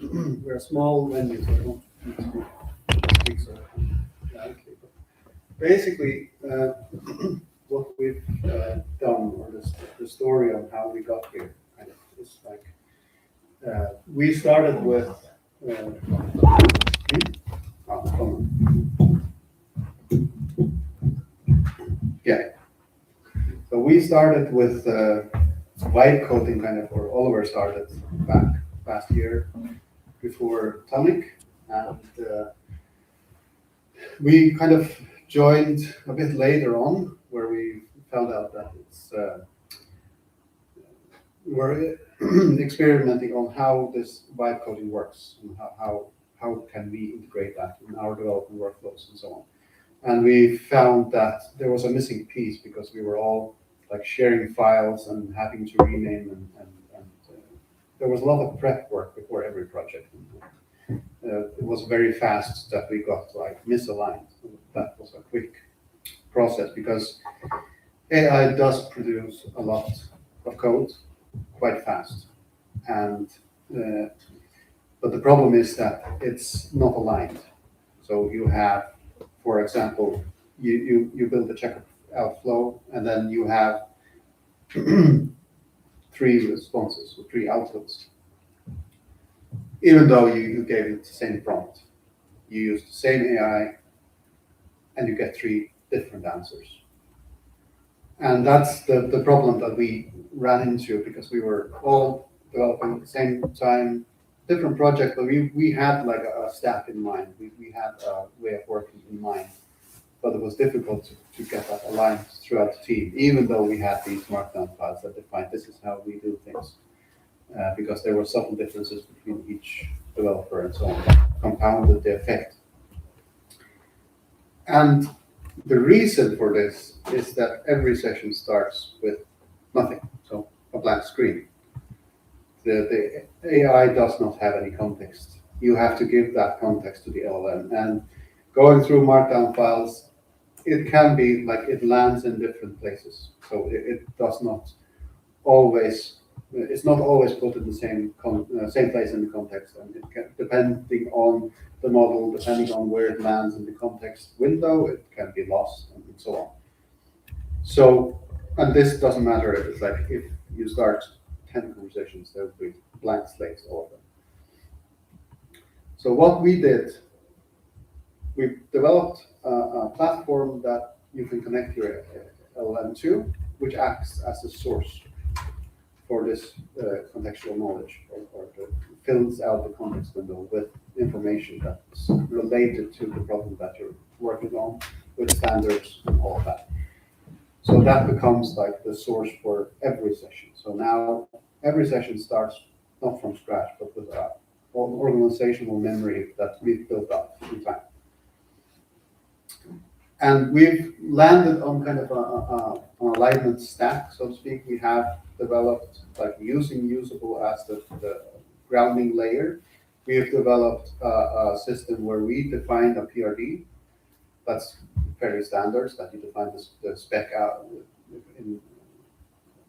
we're a small venue, so I don't need to speak so loudly. But basically, what we've done, or the story on how we got here, kind of, is like we started with. Yeah. So we started with vibe coding, kind of, or Oliver started back last year before Tonik, and we kind of joined a bit later on, where we found out that it's we're experimenting on how this vibe coding works and how can we integrate that in our development workflows and so on. And we found that there was a missing piece because we were all like sharing files and having to rename and there was a lot of prep work before every project. It was very fast that we got like misaligned. That was a quick process because AI does produce a lot of code quite fast, and but the problem is that it's not aligned. So you have, for example, you build a checkout flow, and then you have 3 responses or 3 outputs. Even though you gave it the same prompt, you use the same AI, and you get 3 different answers. And that's the problem that we ran into, because we were all developing at the same time, different projects, but we had like a stack in mind. We had a way of working in mind, but it was difficult to get that aligned throughout the team, even though we had these markdown files that defined this is how we do things, because there were subtle differences between each developer and so on that compounded the effect. And the reason for this is that every session starts with nothing, so a blank screen. The AI does not have any context. You have to give that context to the LLM. And going through markdown files, it can be like it lands in different places. So it does not always, it's not always put in the same place in the context. And it can, depending on the model, depending on where it lands in the context window, it can be lost and so on. So, and this doesn't matter if it's like, if you start 10 conversations, there will be blank slates, all of them. So what we did, we developed a platform that you can connect your LLM to, which acts as a source for this contextual knowledge, or fills out the context window with information that's related to the problem that you're working on, with standards and all of that. So that becomes like the source for every session. So now every session starts not from scratch, but with an organizational memory that we've built up in time. And we've landed on kind of an alignment stack, so to speak. We have developed, like using Usable as the grounding layer. We have developed a system where we define a PRD. That's fairly standard, that you define the spec out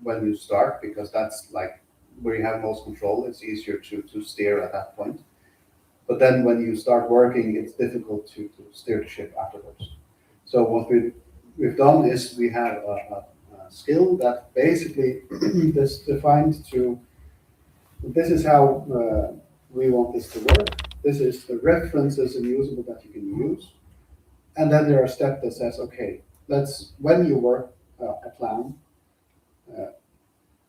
when you start, because that's like where you have most control. It's easier to steer at that point. But then when you start working, it's difficult to steer the ship afterwards. So what we've done is we have a skill that basically is defined to, this is how we want this to work. This is the references in Usable that you can use. And then there are steps that says, okay, when you work a plan,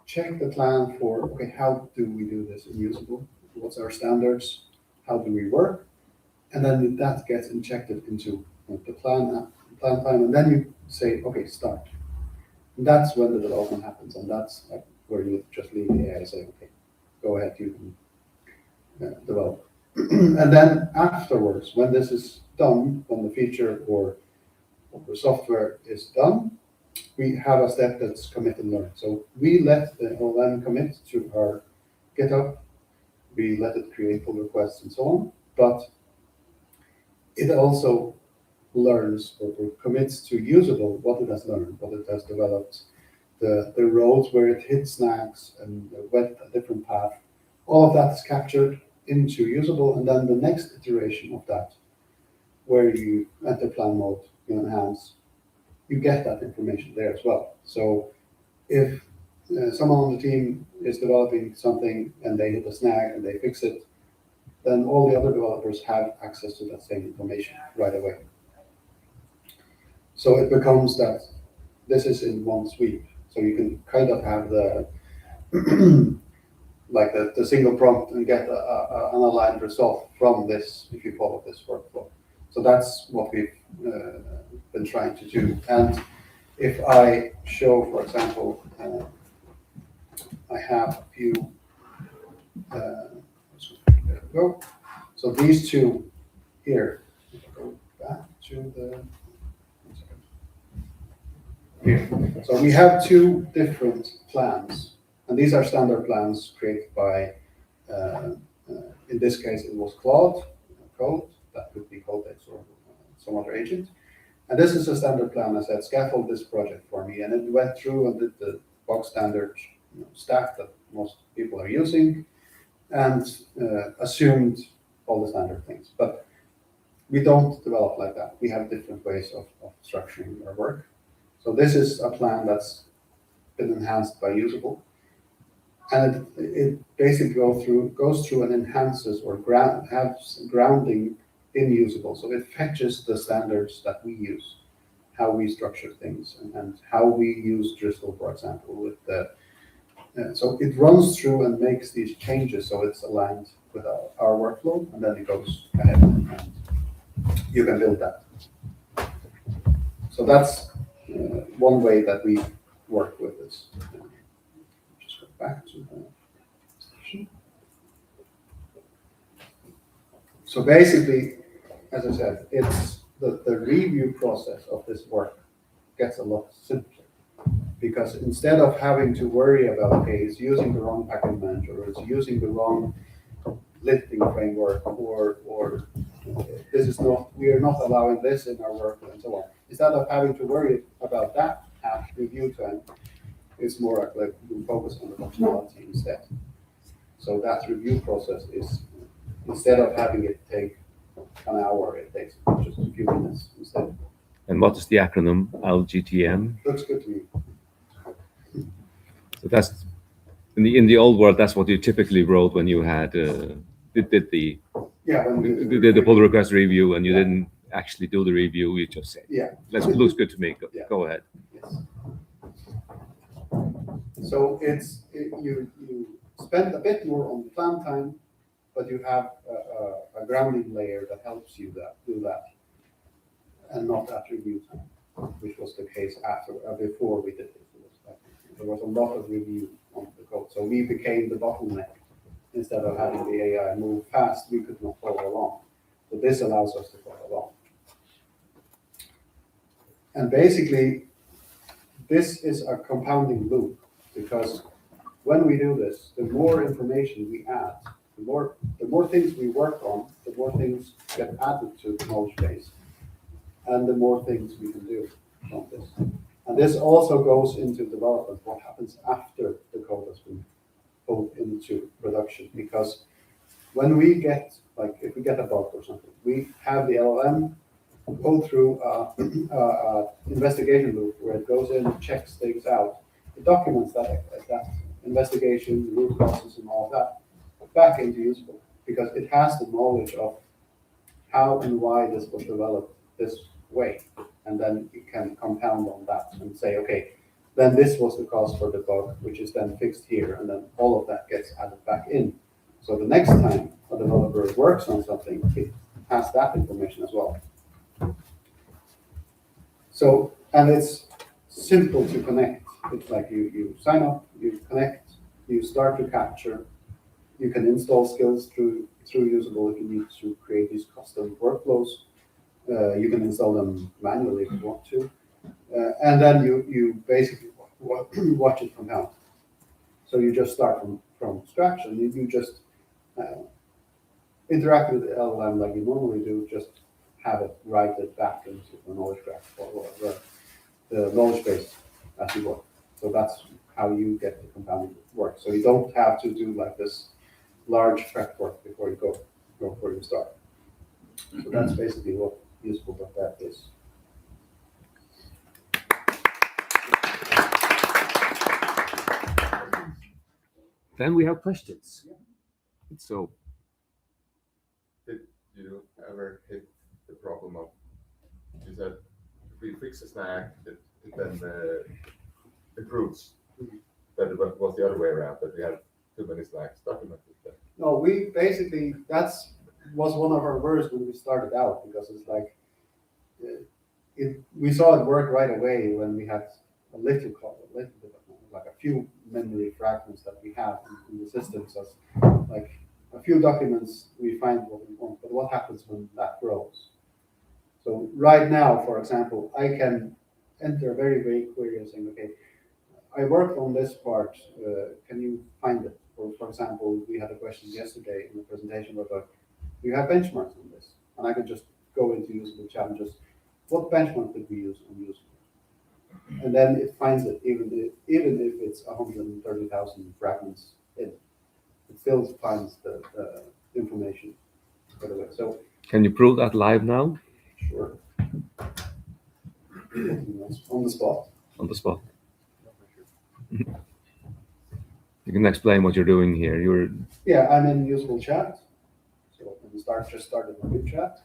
check the plan for, okay, how do we do this in Usable? What's our standards? How do we work? And then that gets injected into the plan time, and then you say, okay, start. And that's when the development happens, and that's like where you just leave the AI and say, okay, go ahead, you can develop. And then afterwards, when this is done, when the feature or the software is done, we have a step that's commit and learn. So we let the LLM commit to our GitHub, we let it create pull requests and so on, but it also learns or commits to Usable what it has learned, what it has developed, the roads where it hit snags and went a different path. All of that is captured into usable, and then the next iteration of that, where you enter plan mode, you enhance, you get that information there as well. So if someone on the team is developing something and they hit a snag and they fix it, then all the other developers have access to that same information right away. So it becomes that this is in one sweep. So you can kind of have the like the single prompt and get an aligned result from this if you follow this workflow. So that's what we've been trying to do. And if I show, for example, I have a few, there we go. So these two here, if I go back to the, here. So we have two different plans, and these are standard plans created by, in this case, it was Claude, Code, that could be Codex or some other agent. And this is a standard plan. I said, scaffold this project for me. And it went through and did the bog standard stack that most people are using and assumed all the standard things. But we don't develop like that. We have different ways of structuring our work. So this is a plan that's been enhanced by Usable. And it basically goes through and enhances or has grounding in Usable. So it fetches the standards that we use, how we structure things, and how we use Driscoll, for example, with the. So it runs through and makes these changes so it's aligned with our workflow, and then it goes ahead and you can build that. So that's one way that we work with this. Just go back to the station. So basically, as I said, it's the review process of this work gets a lot simpler, because instead of having to worry about, okay, it's using the wrong package manager, or it's using the wrong lifting framework, or this is not, we are not allowing this in our workflow, and so on. Instead of having to worry about that at review time, it's more like we focus on the functionality instead. So that review process is, instead of having it take an hour, it takes just a few minutes instead. And what is the acronym LGTM? Looks good to me. So that's in the old world. That's what you typically wrote when you had did the pull request review, and you didn't actually do the review. You just said, looks good to me. Go ahead. Yes. So you spend a bit more on plan time, but you have a grounding layer that helps you do that, and not at review time, which was the case before we did it. There was a lot of review on the code, so we became the bottleneck. Instead of having the AI move fast, we could not follow along. So this allows us to follow along. And basically, this is a compounding loop, because when we do this, the more information we add, the more things we work on, the more things get added to the knowledge base, and the more things we can do from this. And this also goes into development, what happens after the code has been pulled into production. Because when we get, like if we get a bug or something, we have the LLM go through a investigation loop where it goes in, checks things out, it documents that investigation, root causes and all that back into Usable, because it has the knowledge of how and why this was developed this way. And then you can compound on that and say, okay, then this was the cause for the bug, which is then fixed here, and then all of that gets added back in. So the next time a developer works on something, it has that information as well. So, and it's simple to connect. It's like you sign up, you connect, you start to capture, you can install skills through Usable if you need to create these custom workflows. You can install them manually if you want to. And then you basically watch it compound. So you just start from scratch, and you just interact with the LLM like you normally do, just have it write it back into the knowledge graph or the knowledge base as you work. So that's how you get the compounding work. So you don't have to do like this large prep work before you go before you start. So that's basically what usable.that is. Then we have questions. So, did you ever hit the problem of, you said if we fix a snag, it then improves? That it was the other way around, that we had too many snags documented. No, we basically, was one of our worries when we started out, because it's like, we saw it work right away when we had a little bit of, like a few memory fragments that we have in the system. So it's like a few documents, we find what we want, but what happens when that grows? So right now, for example, I can enter a very vague query saying, okay, I worked on this part, can you find it? Or for example, we had a question yesterday in the presentation about, do you have benchmarks on this? And I could just go into usable chat and just, what benchmark did we use on usable? And then it finds it, even if it's 130,000 fragments in, it still finds the information. So can you prove that live now? Sure. On the spot. On the spot. You can explain what you're doing here. Yeah, I'm in usable chat. So when we just started a new chat.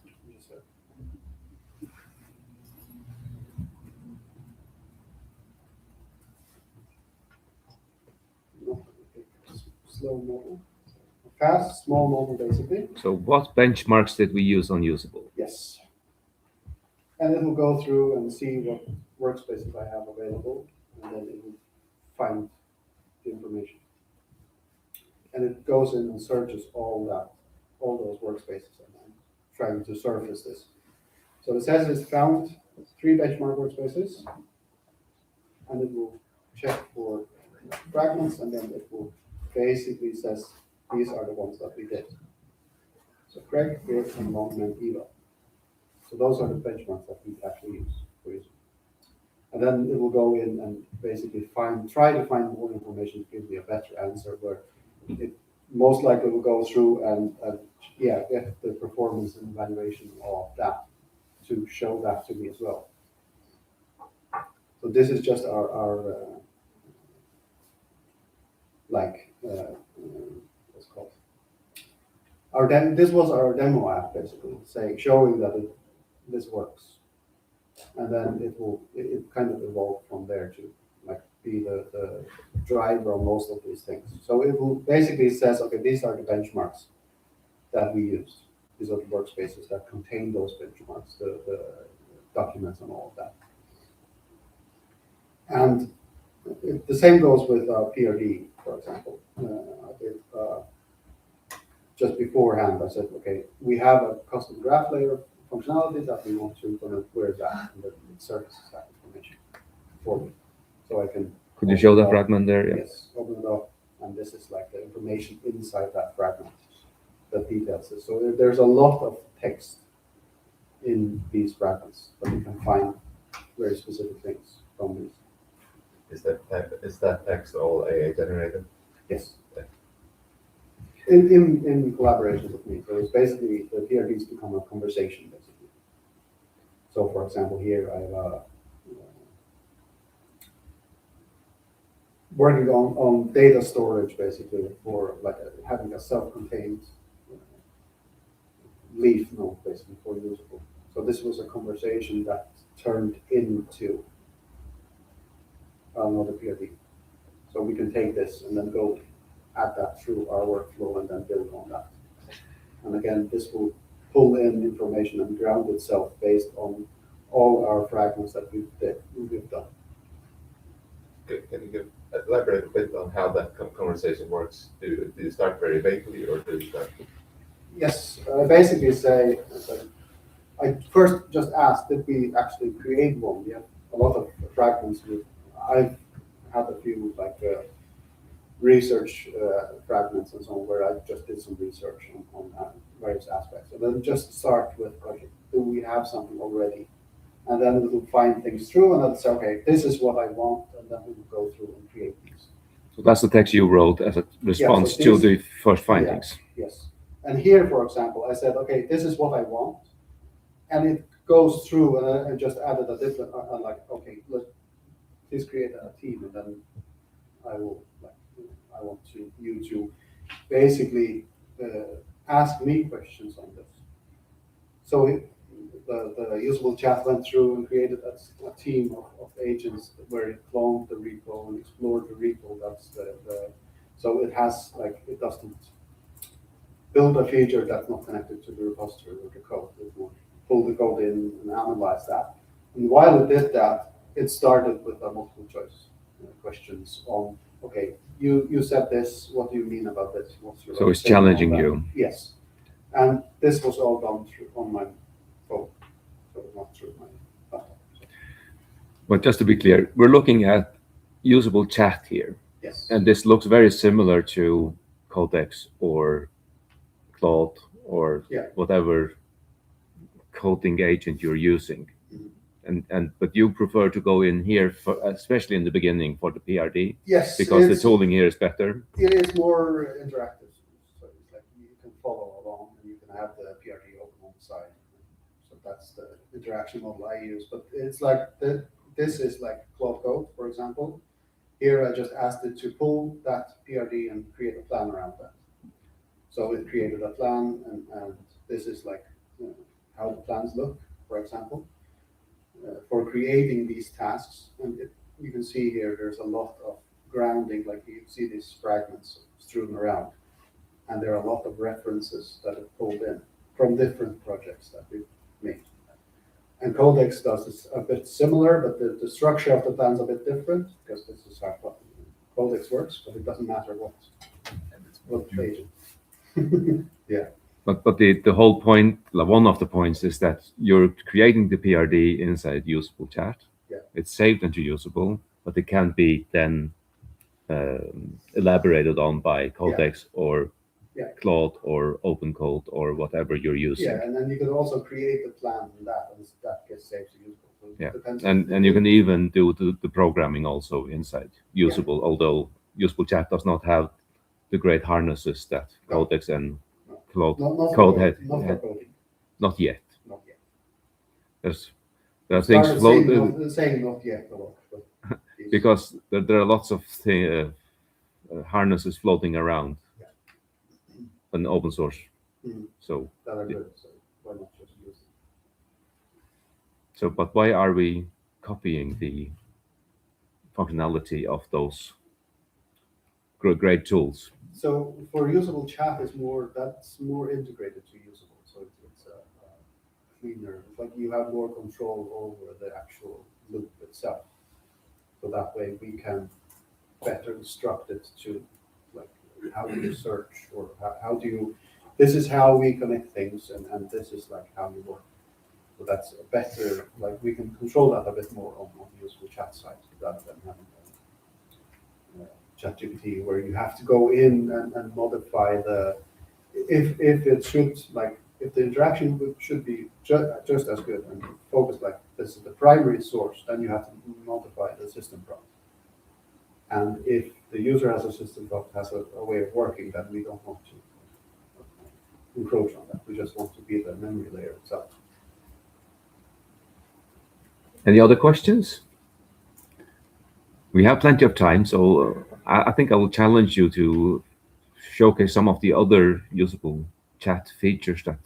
Slow model. Fast, small model, basically. So what benchmarks did we use on usable? Yes. And it will go through and see what workspaces I have available, and then it will find the information. And it goes in and searches all those workspaces, and I'm trying to surface this. So it says it's found 3 benchmark workspaces, and it will check for fragments, and then it will basically says these are the ones that we did. So Craig, Beard, and Longman, Eva. So those are the benchmarks that we actually use for using. And then it will go in and basically try to find more information to give me a better answer, where it most likely will go through and get the performance and evaluation of that to show that to me as well. So this is just our what's it called? This was our demo app, basically, showing that this works. And then it kind of evolved from there to be the driver of most of these things. So it will basically says, okay, these are the benchmarks that we use. These are the workspaces that contain those benchmarks, the documents and all of that. And the same goes with PRD, for example. I did, just beforehand, I said, okay, we have a custom graph layer functionality that we want to implement. Where is that? And then it surfaces that information for me. So I can. Could you show that fragment there? Yeah. Yes, open it up. And this is like the information inside that fragment that details it. So there's a lot of text in these fragments, but you can find very specific things from these. Is that text all AI generated? Yes. In collaboration with me. So it's basically the PRDs become a conversation, basically. So for example, here I have working on data storage, basically, for having a self-contained leaf node, basically, for usable. So this was a conversation that turned into another PRD. So we can take this and then go add that through our workflow and then build on that. And again, this will pull in information and ground itself based on all our fragments that we've done. Can you elaborate a bit on how that conversation works? Do you start very vaguely, or do you start? Yes, I basically say, I first just asked, did we actually create one? We have a lot of fragments. I've had a few research fragments and so on, where I just did some research on various aspects. And then just start with, okay, do we have something already? And then we'll find things through, and then say, okay, this is what I want, and then we will go through and create these. So that's the text you wrote as a response to the first findings. Yes. And here, for example, I said, okay, this is what I want. And it goes through, and I just added a different, like, okay, please create a team, and then I will, I want you to basically ask me questions on this. So the usable chat went through and created a team of agents where it cloned the repo and explored the repo. That's so it has, like, it doesn't build a feature that's not connected to the repository or the code. It will pull the code in and analyze that. And while it did that, it started with a multiple choice questions on, okay, you said this, what do you mean about this? What's your So it's challenging you. Yes. And this was all done through on my phone, so not through my laptop. But just to be clear, we're looking at usable chat here. Yes. And this looks very similar to Codex or Claude or whatever coding agent you're using. But you prefer to go in here, for, especially in the beginning, for the PRD? Yes. Because the tooling here is better? It is more interactive. So it's like you can follow along and you can have the PRD open on the side. So that's the interaction model I use. But it's like, this is like Claude Code, for example. Here I just asked it to pull that PRD and create a plan around that. So it created a plan, and this is like how the plans look, for example. For creating these tasks, and you can see here there's a lot of grounding, like you see these fragments strewn around, and there are a lot of references that are pulled in from different projects that we've made. And Codex does this a bit similar, but the structure of the plan is a bit different, because this is how Codex works, but it doesn't matter what agent. Yeah. But the whole point, one of the points, is that you're creating the PRD inside usable chat. Yeah. It's saved into usable, but it can be then elaborated on by Codex or Claude or OpenCode or whatever you're using. Yeah, and then you can also create the plan in that, and that gets saved to usable. So yeah, and you can even do the programming also inside usable, although usable chat does not have the great harnesses that Codex and Claude code had. Not yet. Not yet. There are things floating. Saying not yet a lot, but because there are lots of harnesses floating around in open source. So that are good. So why not just use them? So, but why are we copying the functionality of those great tools? So for usable chat is that's more integrated to usable. So it's cleaner. Like you have more control over the actual loop itself. So that way we can better instruct it to, like, how do you search, or how do you, this is how we connect things, and this is like how you work. So that's a better, like we can control that a bit more on the usable chat side rather than having ChatGPT, where you have to go in and modify if it should, like, if the interaction should be just as good and focused, like this is the primary source, then you have to modify the system prompt. And if the user has a system prompt, has a way of working, then we don't want to encroach on that. We just want to be the memory layer itself. Any other questions? We have plenty of time, so I think I will challenge you to showcase some of the other usable chat features that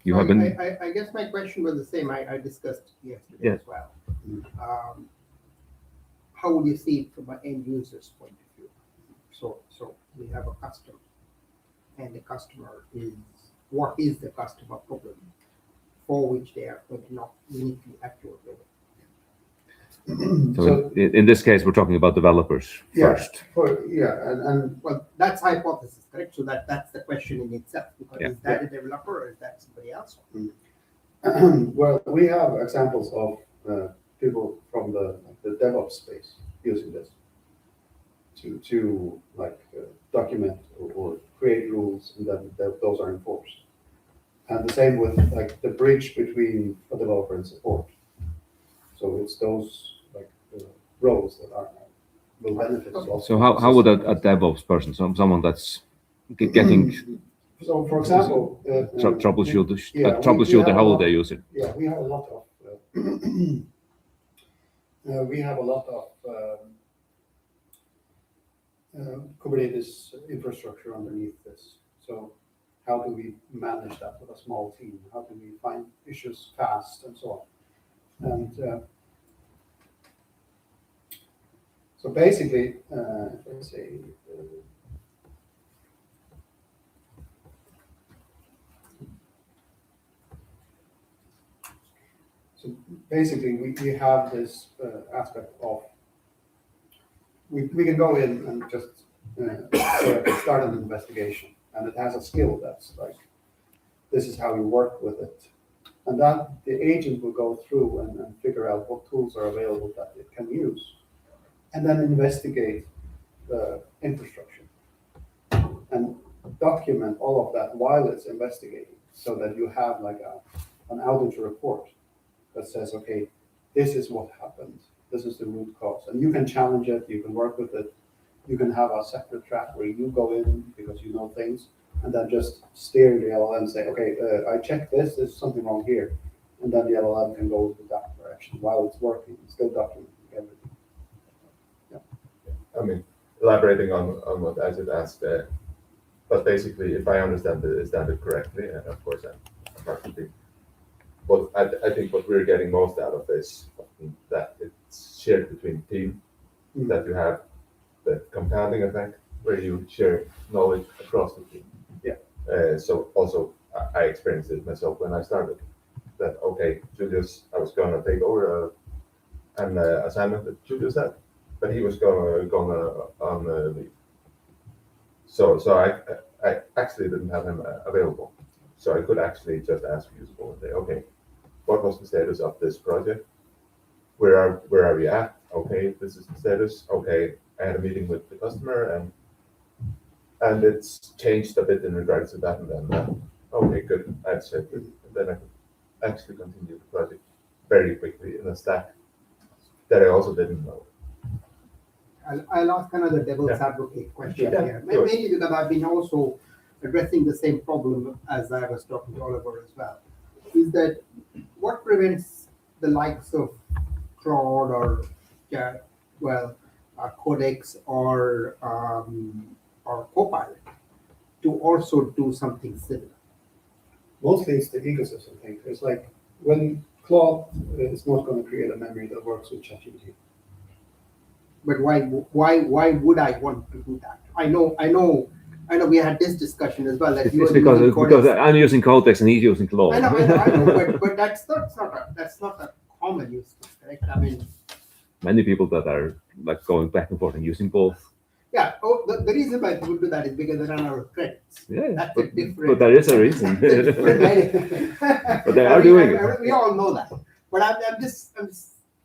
you have been. I guess my question was the same. I discussed yesterday as well. How would you see it from an end user's point of view? So we have a customer, and the customer is, what is the customer problem for which they are going to not uniquely accurate with it? So in this case, we're talking about developers first. And well, that's hypothesis, correct? So that's the question in itself, because is that a developer or is that somebody else? Well, we have examples of people from the DevOps space using this to like document or create rules, and then those are enforced. And the same with like the bridge between a developer and support. So it's those like roles that are will benefit us all. So how would a DevOps person, someone that's getting So, for example, troubleshooter, how would they use it? Yeah, we have a lot of Kubernetes infrastructure underneath this. So how do we manage that with a small team? How do we find issues fast and so on? And so basically, let's say, so basically we have this aspect of, we can go in and just start an investigation, and it has a skill that's like, this is how you work with it. And that the agent will go through and figure out what tools are available that it can use, and then investigate the infrastructure and document all of that while it's investigating, so that you have like an outage report that says, okay, this is what happened, this is the root cause, and you can challenge it, you can work with it, you can have a separate track where you go in because you know things, and then just steer the LLM and say, okay, I checked this, there's something wrong here, and then the LLM can go in that direction while it's working, it's still documenting everything. Yeah. I mean, elaborating on what Ajit asked, but basically, if I understand it correctly, and of course I'm practically, but I think what we're getting most out of is that it's shared between team, that you have the compounding effect where you share knowledge across the team. Yeah. So also I experienced it myself when I started. That okay, Julius, I was gonna take over an assignment that Julius had, but he was gonna on leave. So I actually didn't have him available. So I could actually just ask Usable and say, okay, what was the status of this project? Where are we at? Okay, this is the status. Okay, I had a meeting with the customer and it's changed a bit in regards to that and then that. Okay, good. I accept it. And then I could actually continue the project very quickly in a stack that I also didn't know. I'll ask another devil's advocate question here. Mainly because I've been also addressing the same problem as I was talking to Oliver as well. Is that what prevents the likes of Claude or Codex or Copilot to also do something similar? Mostly it's the ecosystem thing. It's like when Claude is not going to create a memory that works with ChatGPT. But why would I want to do that? I know. We had this discussion as well. That it's because I'm using Codex and he's using Claude. I know. but that's not a common use case, correct? I mean, many people that are like going back and forth and using both. Yeah. Oh, the reason why people do that is because they run out of credits. Yeah. That's a different. But there is a reason. But they are doing it. We all know that. But I'm just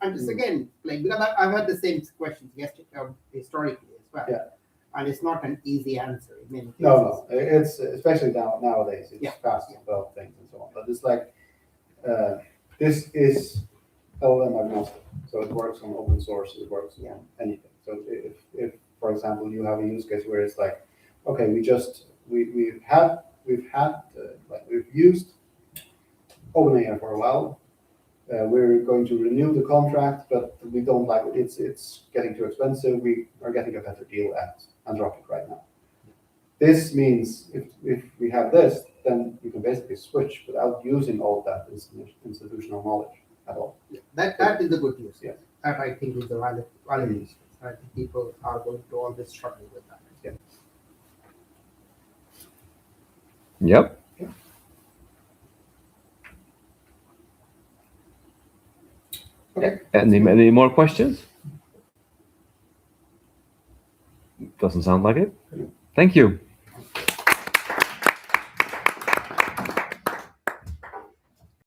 again, like, because I've had the same questions yesterday, historically as well. Yeah. And it's not an easy answer in many cases. No, it's especially nowadays. It's fast to develop things and so on. But it's like this is LLM-agnostic, so it works on open source. It works on anything. So if for example you have a use case where it's like, okay, we've used OpenAI for a while. We're going to renew the contract, but we don't like it. It's getting too expensive. We are getting a better deal at Anthropic right now. This means if we have this, then you can basically switch without using all that institutional knowledge at all. Yeah, that is the good news. Yes. That I think is the valid use case. I think people are going to always struggle with that. Yeah. Yep. Okay. Any more questions? Doesn't sound like it. Thank you.